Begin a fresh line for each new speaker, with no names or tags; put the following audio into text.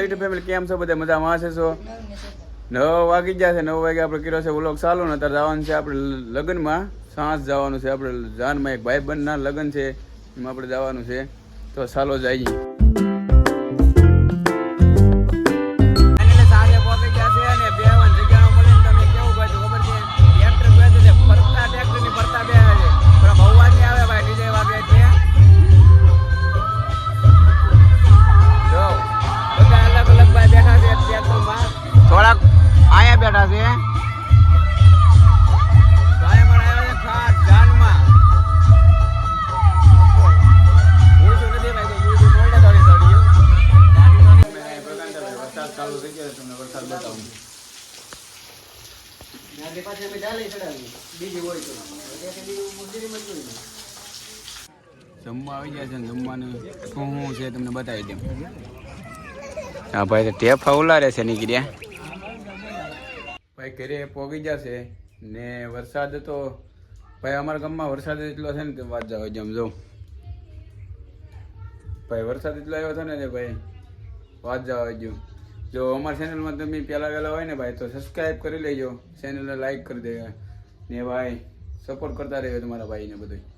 YouTube family કેમ છો બધા મજામાં હશે છો 9 વાગી ગયા છે 9 વાગે આપણે કર્યો છે વ્લોગ ચાલુ ને અત્યારે જવાનું છે આપણે લગ્નમાં સાંજ જવાનું છે આપણે જાનમાં એક ભાઈબંધના લગ્ન છે એમાં આપણે જવાનું છે તો ચાલો જઈએ થોડાક આયા બેઠા છે ખાસ જાનમાં વરસાદ ચાલુ થઈ ગયો તમને વરસાદ બતાવું જમવા આવી જાય છે જમવાનું શું છે તમને બતાવી દઉં હા ભાઈ તો ટેપ ઉલા રહેશે નીકળ્યા ભાઈ ઘરે પોગી જશે ને વરસાદ તો ભાઈ અમારા ગામમાં વરસાદ એટલો છે ને કે વાત જાવ જમજો ભાઈ વરસાદ એટલો આવ્યો હતો ને ભાઈ વાત જાવ જો અમારા ચેનલમાં તમે પહેલાં વહેલા હોય ને ભાઈ તો સબસ્ક્રાઈબ કરી લેજો ચેનલને લાઈક કરી દેજો ને ભાઈ સપોર્ટ કરતા રહેજો તમારા ભાઈને બધું